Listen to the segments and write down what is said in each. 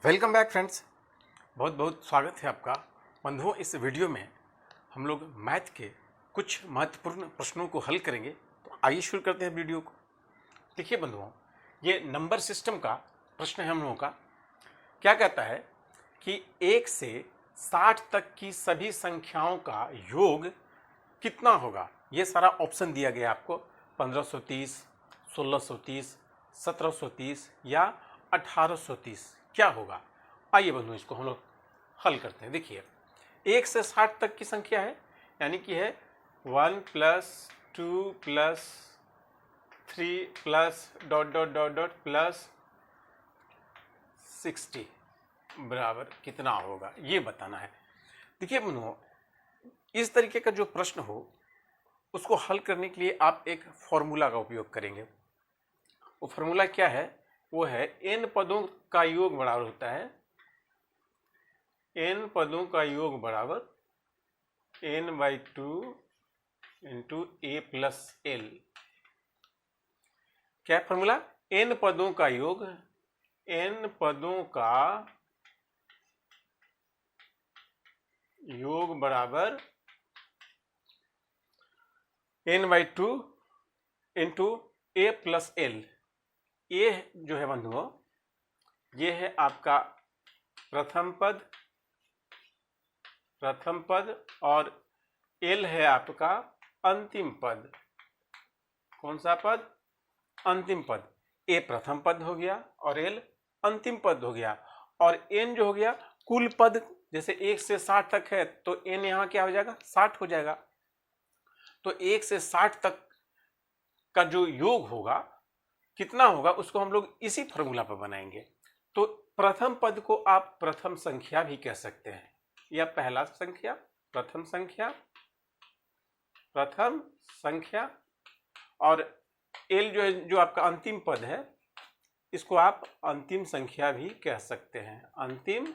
Welcome back friends. बहुत बहुत स्वागत है आपका। बंधुओं, इस वीडियो में हम लोग मैथ के कुछ महत्वपूर्ण प्रश्नों को हल करेंगे। तो आइए शुरू करते हैं वीडियो को। देखिए बंधुओं, ये नंबर सिस्टम का प्रश्न है हम लोगों का। क्या कहता है कि 1 से 60 तक की सभी संख्याओं का योग कितना होगा। ये सारा ऑप्शन दिया गया आपको, 1530, 1630, 1730 या 1830 क्या होगा। आइए बंधु इसको हम लोग हल करते हैं। देखिए 1 से 60 तक की संख्या है, यानी कि है 1 + 2 + 3 plus dot dot dot dot plus 60 बराबर कितना होगा, ये बताना है। देखिए बंधुओं, इस तरीके का जो प्रश्न हो उसको हल करने के लिए आप एक फॉर्मूला का उपयोग करेंगे। वो फॉर्मूला क्या है? वो है n पदों का योग बराबर होता है n पदों का योग बराबर n/2 × a + l। क्या फॉर्मूला? n पदों का योग, n पदों का योग बराबर n/2 × a + l। ये जो है बंधुओं, ये है आपका प्रथम पद और l है आपका अंतिम पद। कौन सा पद? अंतिम पद। a प्रथम पद हो गया और l अंतिम पद हो गया, और n जो हो गया कुल पद। जैसे 1 से 60 तक है तो n यहाँ क्या हो जाएगा? 60 हो जाएगा। तो 1 से 60 तक का जो योग होगा कितना होगा, उसको हम लोग इसी फॉर्मूला पर बनाएंगे। तो प्रथम पद को आप प्रथम संख्या भी कह सकते हैं, या पहला संख्या, प्रथम संख्या, और l जो है, जो आपका अंतिम पद है, इसको आप अंतिम संख्या भी कह सकते हैं, अंतिम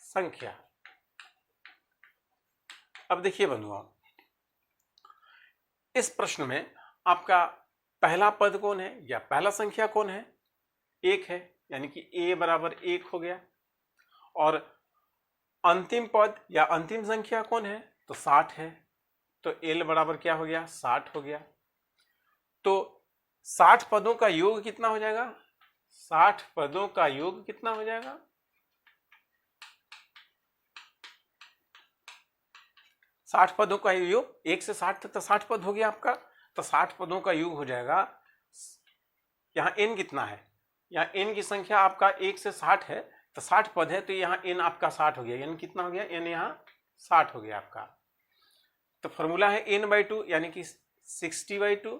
संख्या। अब देखिए बंधुओं, इस प्रश्न में आपका पहला पद कौन है या पहला संख्या कौन है? 1 है, यानी कि a बराबर 1 हो गया। और अंतिम पद या अंतिम संख्या कौन है? तो 60 है, तो l बराबर क्या हो गया? 60 हो गया। तो 60 पदों का योग कितना हो जाएगा? 60 पदों का योग कितना हो जाएगा? 60 पदों का योग, 1 से 60 तक तो 60 पद हो गया आपका। तो 60 पदों का योग हो जाएगा, यहाँ n कितना है? यहाँ n की संख्या आपका 1 से 60 है, तो 60 पद है, तो यहाँ n आपका 60 हो गया। n कितना हो गया? n यहाँ 60 हो गया आपका। तो फॉर्मूला है n/2, यानी कि 60/2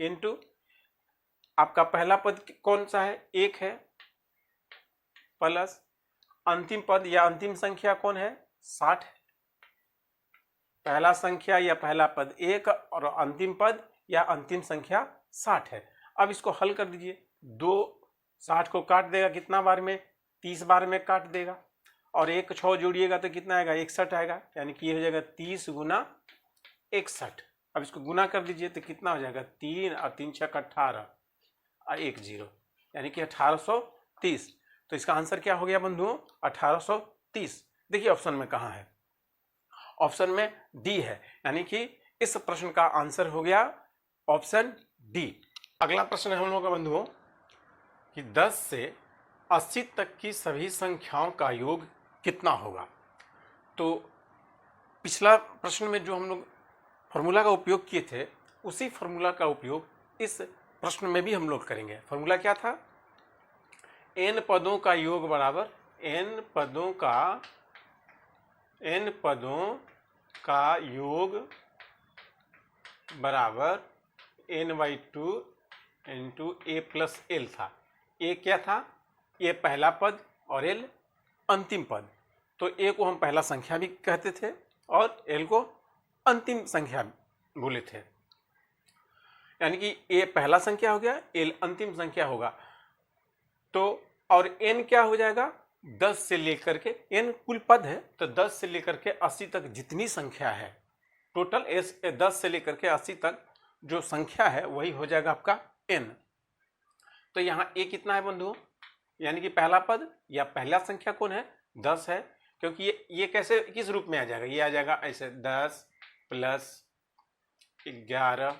इंटू आपका पहला पद कौन सा है? 1 है, प्लस अंतिम पद या अंतिम संख्या कौन है? 60 है। पहला संख्या या पहला पद 1 और अंतिम पद या अंतिम संख्या 60 है। अब इसको हल कर दीजिए। 2 60 को काट देगा कितना बार में? 30 बार में काट देगा। और 1 6 जोड़िएगा तो कितना आएगा? 61 आएगा, यानी कि ये हो जाएगा 30 × 61। अब इसको गुना कर दीजिए तो कितना हो जाएगा? 3 और 3 × 6 = 18 और 1 0, यानी कि 1830। तो इसका आंसर क्या हो गया बंधुओं? 1830। देखिए ऑप्शन में कहाँ है? ऑप्शन में डी है, यानी कि इस प्रश्न का आंसर हो गया ऑप्शन डी। अगला प्रश्न है हम लोगों का बंधुओं कि 10 से 80 तक की सभी संख्याओं का योग कितना होगा। तो पिछला प्रश्न में जो हम लोग फॉर्मूला का उपयोग किए थे, उसी फॉर्मूला का उपयोग इस प्रश्न में भी हम लोग करेंगे। फॉर्मूला क्या था? n पदों का योग बराबर n पदों का योग बराबर n/2 × a + l था। a क्या था? a पहला पद और l अंतिम पद। तो a को हम पहला संख्या भी कहते थे और l को अंतिम संख्या बोले थे, यानी कि a पहला संख्या हो गया, l अंतिम संख्या होगा। तो और n क्या हो जाएगा? 10 से लेकर के, n कुल पद है, तो 10 से लेकर के 80 तक जितनी संख्या है, टोटल 10 से लेकर के 80 तक जो संख्या है वही हो जाएगा आपका n। तो यहाँ ए कितना है बंधुओं, यानी कि पहला पद या पहला संख्या कौन है, 10 है, क्योंकि ये कैसे किस रूप में आ जाएगा, ये आ जाएगा ऐसे 10 plus 11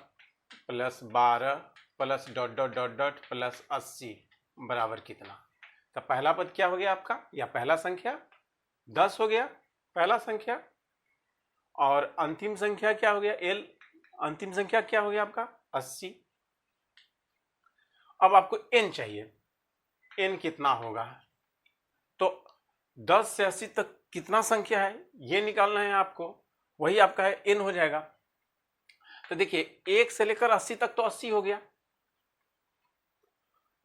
plus 12 plus dot dot dot dot plus 80 बराबर कितना। तो पहला पद क्या हो गया आपका, या पहला संख्या 10 हो गया पहला संख्या, और अंतिम संख्या क्या हो गया एल, अंतिम संख्या क्या हो गया आपका 80। अब आपको एन चाहिए, एन कितना होगा, तो 10 से 80 तक कितना संख्या है ये निकालना है आपको, वही आपका है एन हो जाएगा। तो देखिए 1 से लेकर 80 तक तो 80 हो गया,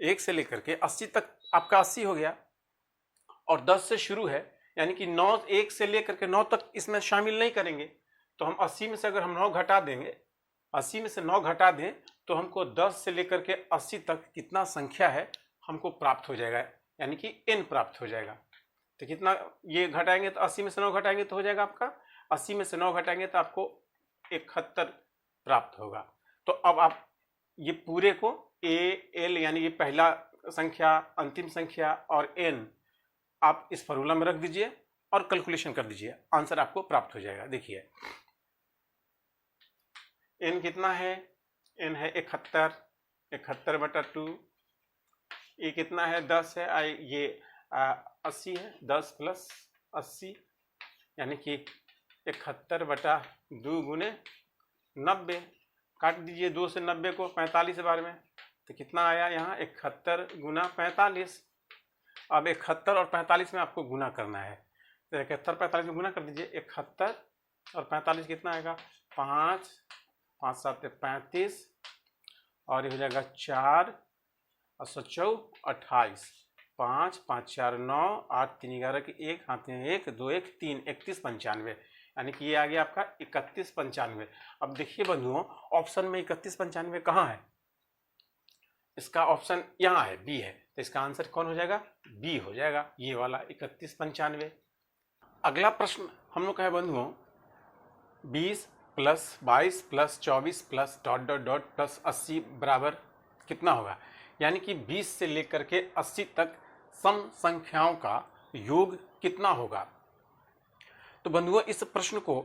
1 से लेकर के 80 तक आपका 80 हो गया, और 10 से शुरू है, यानी कि 9 1 से लेकर के 9 तक इसमें शामिल नहीं करेंगे, तो हम 80 में से अगर हम 9 घटा देंगे, 80 में से 9 घटा दें तो हमको 10 से लेकर के 80 तक कितना संख्या है हमको प्राप्त हो जाएगा, यानी कि n प्राप्त हो जाएगा। तो कितना ये घटाएंगे, तो 80 में से 9 घटाएंगे तो हो जाएगा आपका, 80 में से 9 घटाएंगे तो आपको 71 प्राप्त होगा। तो अब आप ये पूरे को a l यानी ये पहला संख्या, अंतिम संख्या और n आप इस फॉर्मूला में रख दीजिए और कैलकुलेशन कर दीजिए, आंसर आपको प्राप्त हो जाएगा। देखिए n कितना है, n है 71, 71 बटा 2, ये कितना है 10 है, ये 80 है, 10 प्लस 80 यानी कि 71 बटा 2 गुने 90, काट दीजिए 2 से 90 को 45 बार में, तो कितना आया यहाँ 71 गुना 45। अब 71 और 45 में आपको गुना करना है, तो 71 45 में गुना कर दीजिए, 71 और 45 कितना आएगा 5 5 7 35, और ये हो जाएगा 4 और 7 28, 5 5 4 9 8 3 11 की 1 हाथ में 1 2 1 3 31 95, यानी कि ये आ गया आपका 31 95। अब देखिए बंधुओं ऑप्शन में 31 95 कहाँ है, इसका ऑप्शन यहाँ है बी है, तो इसका आंसर कौन हो जाएगा बी हो जाएगा, ये वाला 31 95। अगला प्रश्न हम लोग का है बंधुओं 20 plus 22 plus 24 plus dot dot dot plus 80 बराबर कितना होगा, यानी कि 20 से लेकर के 80 तक सम संख्याओं का योग कितना होगा। तो बंधुओं इस प्रश्न को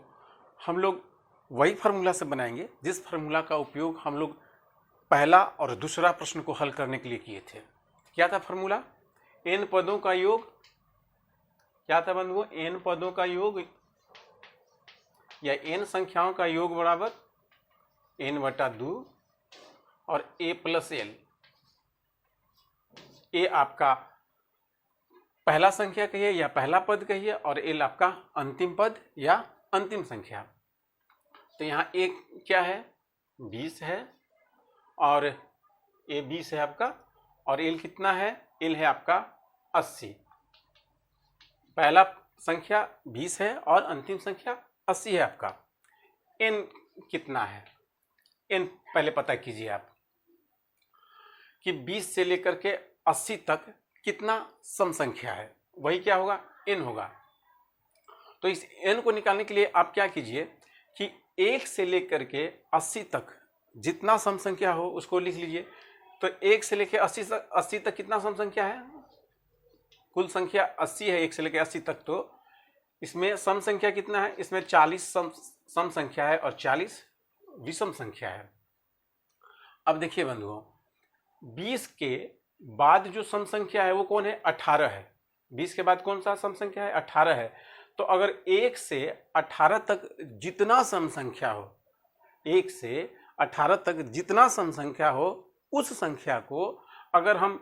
हम लोग वही फार्मूला से बनाएंगे जिस फार्मूला का उपयोग हम लोग पहला और दूसरा प्रश्न को हल करने के लिए किए थे। क्या था फार्मूला, n पदों का योग, क्या था बंधुओं n पदों का योग या n संख्याओं का योग बराबर n बटा 2 और a प्लस l। ए आपका पहला संख्या कहिए या पहला पद कहिए, और एल आपका अंतिम पद या अंतिम संख्या। तो यहाँ ए क्या है 20 है, और ए 20 है आपका, और एल कितना है, एल है आपका 80। पहला संख्या 20 है और अंतिम संख्या 80 है आपका। एन कितना है, एन पहले पता कीजिए आप कि 20 से लेकर के 80 तक कितना सम संख्या है, वही क्या होगा n होगा। तो इस n को निकालने के लिए आप क्या कीजिए कि 1 से लेकर के 80 तक जितना सम संख्या हो उसको लिख लीजिए। तो 1 से लेकर 80 तक कितना सम संख्या है, कुल संख्या 80 है 1 से लेकर 80 तक, तो इसमें सम संख्या कितना है, इसमें 40 सम संख्या है और 40 विषम संख्या है। अब देखिए बंधुओं 20 के बाद जो सम संख्या है वो कौन है, 18 है। 20 के बाद कौन सा सम संख्या है, 18 है। तो अगर 1 से 18 तक जितना सम संख्या हो, 1 से 18 तक जितना सम संख्या हो, उस संख्या को अगर हम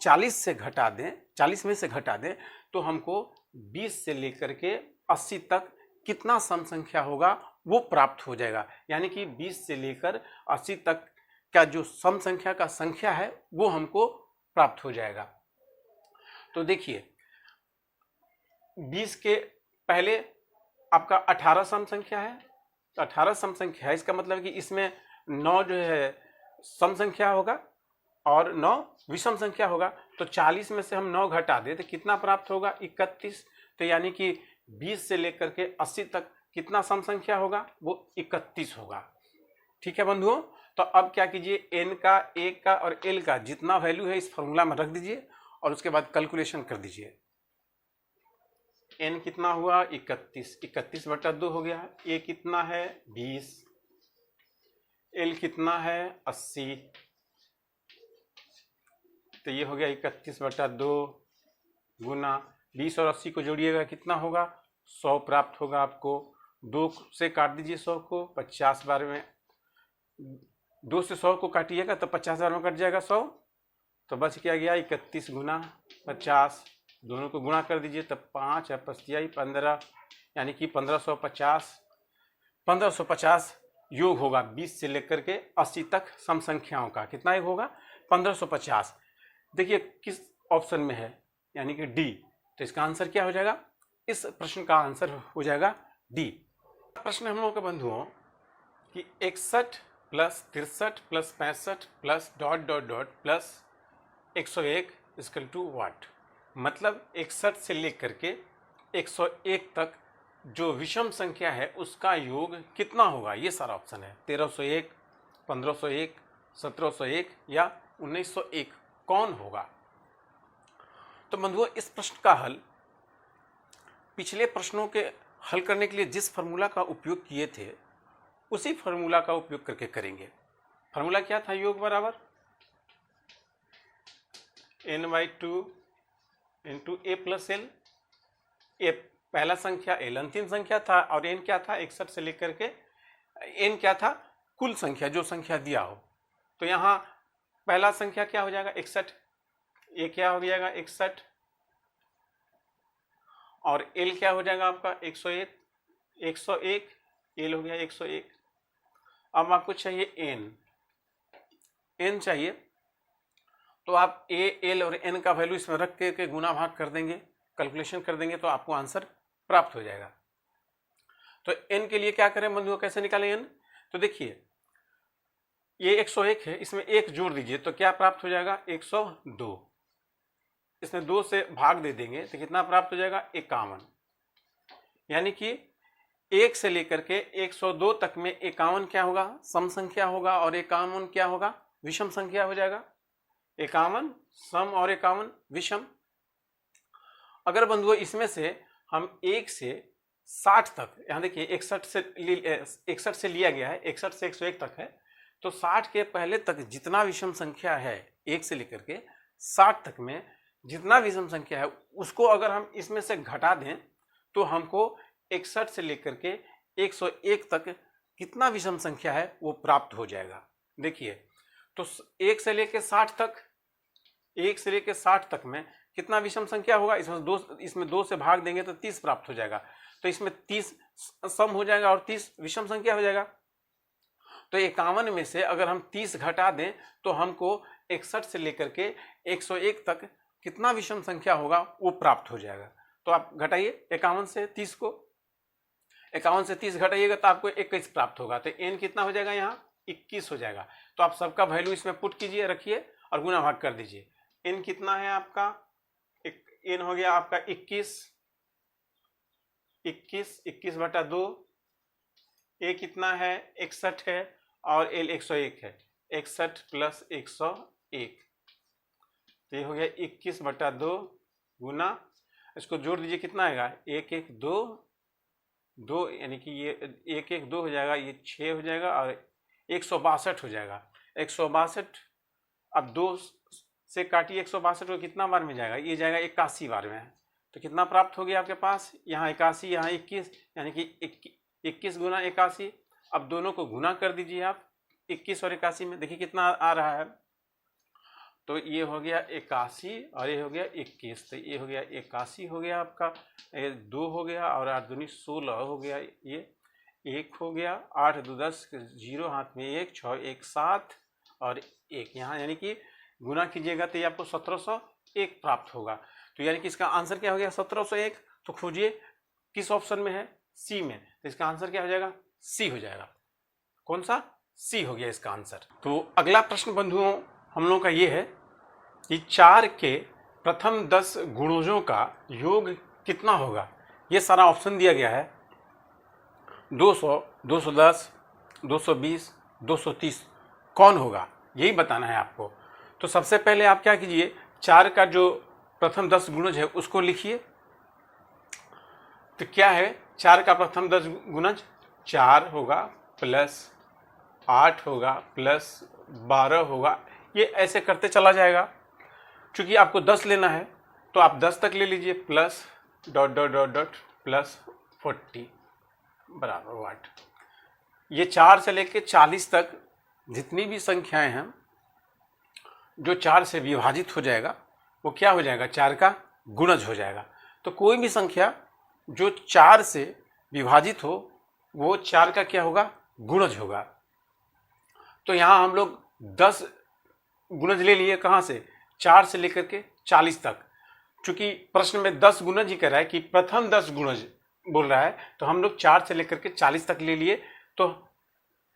40 से घटा दें, 40 में से घटा दें, तो हमको 20 से लेकर के 80 तक कितना सम संख्या होगा वो प्राप्त हो जाएगा। यानी कि 20 से लेकर 80 तक का जो सम संख्या का संख्या है वो हमको प्राप्त हो जाएगा। तो देखिए 20 के पहले आपका 18 सम संख्या है, तो 18 सम संख्या है, इसका मतलब कि इसमें 9 जो है सम संख्या होगा और 9 विषम संख्या होगा। तो 40 में से हम 9 घटा दें तो कितना प्राप्त होगा, 31। तो यानी कि 20 से लेकर के 80 तक कितना सम संख्या होगा, वो 31 होगा। ठीक है बंधुओं, तो अब क्या कीजिए, n का, a का और l का जितना वैल्यू है इस फॉर्मूला में रख दीजिए और उसके बाद कैलकुलेशन कर दीजिए। n कितना हुआ 31, 31/2 हो गया। a कितना है 20, l कितना है 80, तो ये हो गया 31/2 गुना 20 और 80 को जोड़िएगा कितना होगा 100 प्राप्त होगा आपको। 2 से काट दीजिए 100 को, 50 बार में 2 से 100 को काटिएगा तो 50 बार में कट जाएगा 100, तो बच क्या गया 31 गुना 50, दोनों को गुणा कर दीजिए तब 5 है 15, यानी कि 1550 योग होगा 20 से लेकर के 80 तक सम संख्याओं का। कितना योग होगा 1550। देखिए किस ऑप्शन में है, यानी कि डी। तो इसका आंसर क्या हो जाएगा, इस प्रश्न का आंसर हो जाएगा डी। प्रश्न हम लोगों के बंधुओं कि 61 plus 63 plus 65 plus ... plus 101 equal to what. मतलब 61 से लेकर के 101 तक जो विषम संख्या है उसका योग कितना होगा, ये सारा ऑप्शन है। 1301, 1501, 1701 या 1901 कौन होगा। तो बंधुओं इस प्रश्न का हल पिछले प्रश्नों के हल करने के लिए जिस फार्मूला का उपयोग किए थे उसी फार्मूला का उपयोग करके करेंगे। फार्मूला क्या था, योग बराबर n/2 into a plus l। a पहला संख्या, l अंतिम संख्या था और n क्या था 61 से लेकर के n क्या था कुल संख्या, जो संख्या दिया हो। तो यहाँ पहला संख्या क्या हो जाएगा 61, a क्या हो जाएगा 61 और l क्या हो जाएगा आपका 101 l हो गया 101। अब आपको चाहिए n चाहिए, तो आप a, l और n का वैल्यू इसमें रख के गुना भाग कर देंगे, कैलकुलेशन कर देंगे तो आपको आंसर प्राप्त हो जाएगा। तो n के लिए क्या करें बंधुओं, कैसे निकालें n। तो देखिए ये 101 है, इसमें 1 जोड़ दीजिए तो क्या प्राप्त हो जाएगा 102। इसमें 2 से भाग दे देंगे तो कितना प्राप्त हो जाएगा 51। यानी कि 1 से लेकर के 102 तक में 51 क्या होगा सम संख्या होगा और 51 क्या होगा विषम संख्या हो जाएगा। 51 सम और 51 विषम। अगर बंधुओं इसमें से हम 1 से 60 तक, यहाँ देखिए 61 से लिया गया है, 61 से 101 तक है, तो 60 के पहले तक जितना विषम संख्या है 1 से लेकर के 60 तक में जितना विषम संख्या है उसको अगर हम इसमें से घटा दें तो हमको 61 से लेकर के 101 तक कितना विषम संख्या है वो प्राप्त हो जाएगा। देखिए तो 1 से लेकर 60 तक, 1 से लेकर 60 तक में कितना विषम संख्या होगा, इसमें 2 से भाग देंगे तो 30 प्राप्त हो जाएगा। तो इसमें 30 सम हो जाएगा और 30 विषम संख्या हो जाएगा। तो 51 में से अगर हम 30 घटा दें तो हमको 61 से लेकर के 101 तक कितना विषम संख्या होगा वो प्राप्त हो जाएगा। तो आप घटाइए 51 से 30 को, 51 से 30 घटाइएगा तो आपको 21 प्राप्त होगा। तो n कितना हो जाएगा यहाँ 21 हो जाएगा। तो आप सबका वैल्यू इसमें पुट कीजिए, रखिए और गुना भाग कर दीजिए। n कितना है आपका, n हो गया आपका 21/2। a कितना है 61 है और l 101 है, 61 प्लस 101, तो ये हो गया 21/2 गुना, इसको जोड़ दीजिए कितना आएगा 1 1 2, यानी कि ये 1 1 2 हो जाएगा, ये 6 हो जाएगा और 162 हो जाएगा। 162 अब 2 से काटिए 162 को कितना बार में जाएगा, ये जाएगा 81 बार में। तो कितना प्राप्त हो गया आपके पास, यहाँ 81 यहाँ 21, यानी कि 21 गुना 81। अब दोनों को गुना कर दीजिए आप 21 और 81 में, देखिए कितना आ रहा है। तो ये हो गया 81 और ये हो गया 21, तो ये हो गया 81 हो गया आपका, 2 हो गया और 8 दूनी 16 हो गया, ये 1 हो गया, 8 2 10, 0 हाथ में 1, 6 1 7 और 1 यहाँ, यानी कि गुना कीजिएगा तो ये आपको 1701 प्राप्त होगा। तो यानी कि इसका आंसर क्या हो गया 1701। तो खोजिए किस ऑप्शन में है, सी में। तो इसका आंसर क्या हो जाएगा, सी हो जाएगा। कौन सा, सी हो गया इसका आंसर। तो अगला प्रश्न बंधुओं हम लोगों का ये है कि 4 के प्रथम 10 गुणोजों का योग कितना होगा। ये सारा ऑप्शन दिया गया है 200, 210, 220, 230 कौन होगा, यही बताना है आपको। तो सबसे पहले आप क्या कीजिए, 4 का जो प्रथम 10 गुणज है उसको लिखिए। तो क्या है, 4 का प्रथम 10 गुणज 4 होगा प्लस 8 होगा प्लस 12 होगा, ये ऐसे करते चला जाएगा। चूंकि आपको 10 लेना है तो आप 10 तक ले लीजिए, plus dot dot dot dot plus 40 बराबर वाट। ये 4 से लेके 40 तक जितनी भी संख्याएं हैं जो 4 से विभाजित हो जाएगा वो क्या हो जाएगा, 4 का गुणज हो जाएगा। तो कोई भी संख्या जो 4 से विभाजित हो वो 4 का क्या होगा, गुणज होगा। तो यहाँ हम लोग 10 गुणज ले लिए, कहाँ से, 4 से लेकर के 40 तक। चूंकि प्रश्न में 10 गुणज ही कर रहा है कि प्रथम 10 गुणज बोल रहा है, तो हम लोग 4 से लेकर के 40 तक ले लिए, तो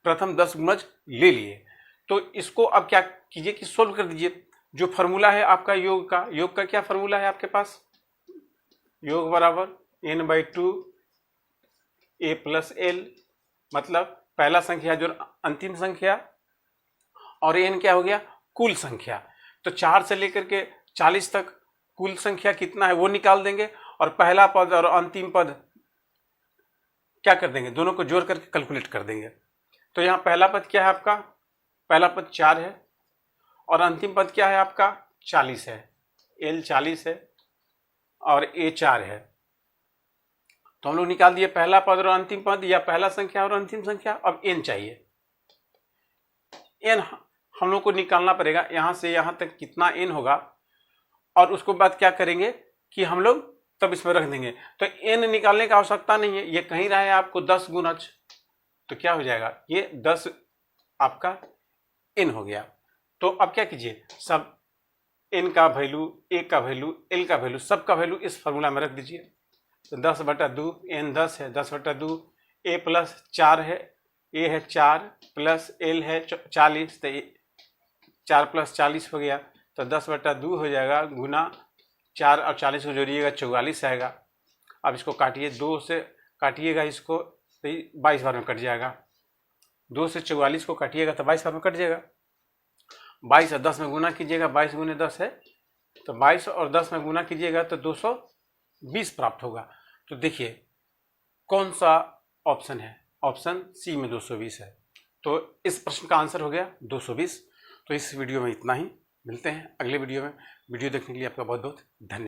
प्रथम 10 गुणज ले लिए। तो इसको अब क्या कीजिए कि सोल्व कर दीजिए। जो फॉर्मूला है आपका योग का क्या फॉर्मूला है आपके पास, योग बराबर n/2 a + l, मतलब पहला संख्या जो अंतिम संख्या और n क्या हो गया, कुल संख्या। तो 4 से लेकर के 40 तक कुल संख्या कितना है वो निकाल देंगे, और पहला पद और अंतिम पद क्या कर देंगे, दोनों को जोड़ करके कैलकुलेट कर देंगे। तो यहाँ पहला पद क्या है आपका, पहला पद 4 है और अंतिम पद क्या है आपका 40 है, l 40 है और a 4 है। तो हम लोग निकाल दिए पहला पद और अंतिम पद, या पहला संख्या और अंतिम संख्या। अब n चाहिए, n हम लोग को निकालना पड़ेगा, यहाँ से यहाँ तक कितना n होगा, और उसको बाद क्या करेंगे कि हम लोग तब इसमें रख देंगे। तो n निकालने की आवश्यकता नहीं है, ये कहीं रहा है आपको 10 गुणज, तो क्या हो जाएगा, ये 10 आपका n हो गया। तो अब क्या कीजिए, सब n का वैल्यू, a का वैल्यू, l का वैल्यू, सब का वैल्यू इस फॉर्मूला में रख दीजिए। तो 10/2 n 10 है, 10/2 a + 4 है, a है 4 प्लस l है 40, तो 4 + 40 हो गया। तो 10/2 हो जाएगा, गुना 4 और 40 को जोड़िएगा 44 आएगा। अब इसको काटिए, 2 से काटिएगा इसको तो 22 बार में कट जाएगा। 2 से 44 को काटिएगा तो 22 बार में कट जाएगा। 22 और 10 में गुना कीजिएगा, 22 × 10 है, तो 22 और 10 में गुना कीजिएगा तो 220 प्राप्त होगा। तो देखिए कौन सा ऑप्शन है, ऑप्शन सी में 220 है। तो इस प्रश्न का आंसर हो गया 220। तो इस वीडियो में इतना ही, मिलते हैं अगले वीडियो में। वीडियो देखने के लिए आपका बहुत बहुत धन्यवाद।